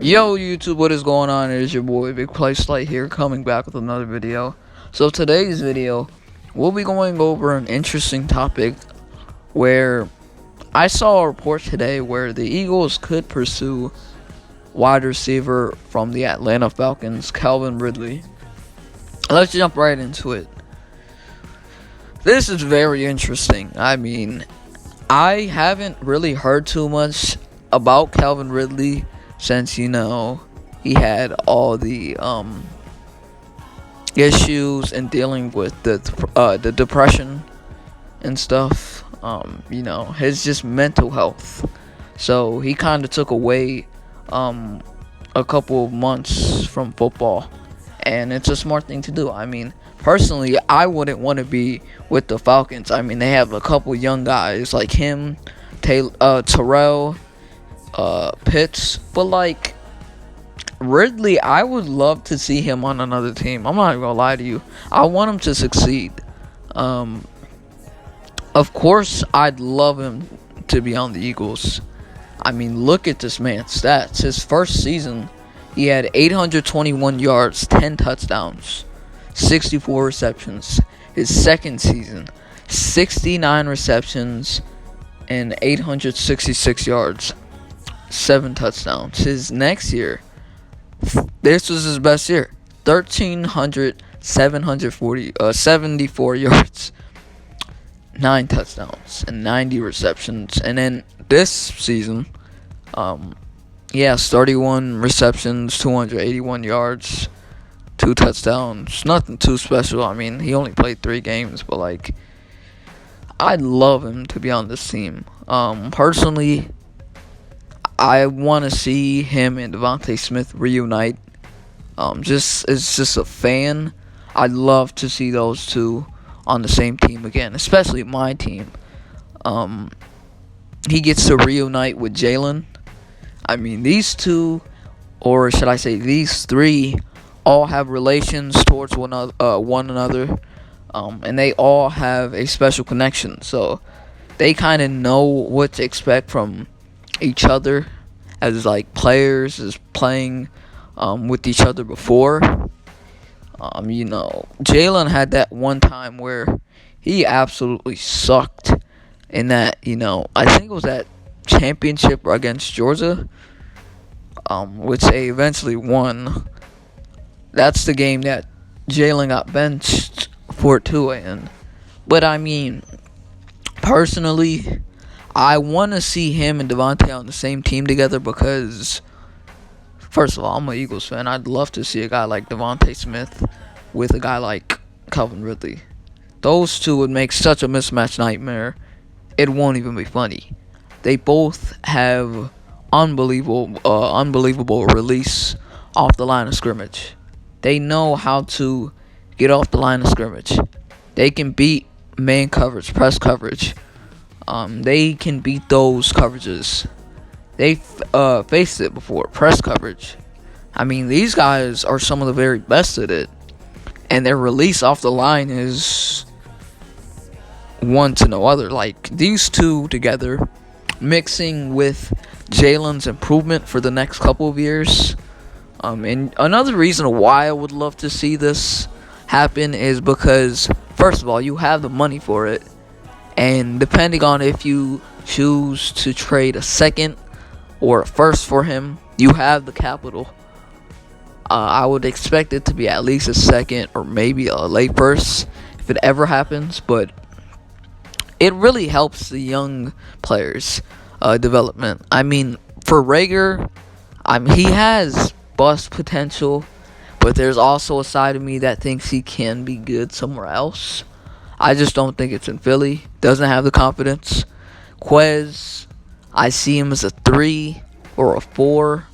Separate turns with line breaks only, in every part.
Yo YouTube, what is going on? It is your boy Big Play Slate here, coming back with another video. So today's video, we'll be going over an interesting topic where I saw a report today where the Eagles could pursue wide receiver from the Atlanta Falcons, Calvin Ridley. Let's jump right into it. This is very interesting. I mean, I haven't really heard too much about Calvin Ridley since, he had all the issues in dealing with the depression and stuff. His just mental health. So he kind of took away a couple of months from football, and it's a smart thing to do. I mean, personally, I wouldn't want to be with the Falcons. I mean, they have a couple young guys like him, Terrell, Pitts, but like Ridley, I would love to see him on another team. I'm not even gonna lie to you. I want him to succeed. Of course, I'd love him to be on the Eagles. I mean, look at this man's stats. His first season, he had 821 yards, 10 touchdowns, 64 receptions. His second season, 69 receptions and 866 yards, 7 touchdowns. His next year, this was his best year, 74 yards, 9 touchdowns, and 90 receptions. And then this season, he has 31 receptions, 281 yards, 2 touchdowns. Nothing too special. I mean, he only played 3 games, but like, I'd love him to be on this team. Personally, I want to see him and Devontae Smith reunite. It's just a fan. I'd love to see those two on the same team again, especially my team. He gets to reunite with Jalen. I mean, these two, or should I say these three, all have relations towards one another, and they all have a special connection. So they kind of know what to expect from each other as like players, as playing with each other before. Jalen had that one time where he absolutely sucked in that, I think it was that championship against Georgia, which they eventually won. That's the game that Jalen got benched for Tua. But I mean, personally, I want to see him and Devontae on the same team together because, first of all, I'm an Eagles fan. I'd love to see a guy like Devontae Smith with a guy like Calvin Ridley. Those two would make such a mismatch nightmare. It won't even be funny. They both have unbelievable release off the line of scrimmage. They know how to get off the line of scrimmage. They can beat man coverage, press coverage. They can beat those coverages. They faced it before, press coverage. I mean, these guys are some of the very best at it. And their release off the line is one to no other. Like, these two together, mixing with Jalen's improvement for the next couple of years. And another reason why I would love to see this happen is because, first of all, you have the money for it. And depending on if you choose to trade a second or a first for him, you have the capital. I would expect it to be at least a second or maybe a late first if it ever happens. But it really helps the young players' development. I mean, for Rager, he has bust potential, but there's also a side of me that thinks he can be good somewhere else. I just don't think it's in Philly. Doesn't have the confidence. Quez, I see him as a 3 or a 4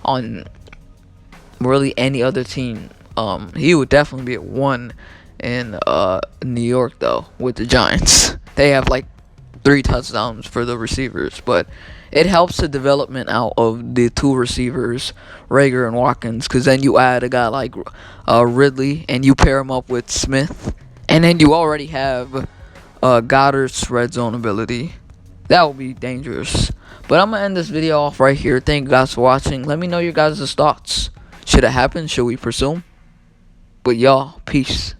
on really any other team. He would definitely be a 1 in New York, though, with the Giants. They have like 3 touchdowns for the receivers, but it helps the development out of the 2 receivers, Rager and Watkins, because then you add a guy like Ridley and you pair him up with Smith. And then you already have Goddard's red zone ability. That would be dangerous. But I'm going to end this video off right here. Thank you guys for watching. Let me know your guys' thoughts. Should it happen? Should we pursue him? But y'all, peace.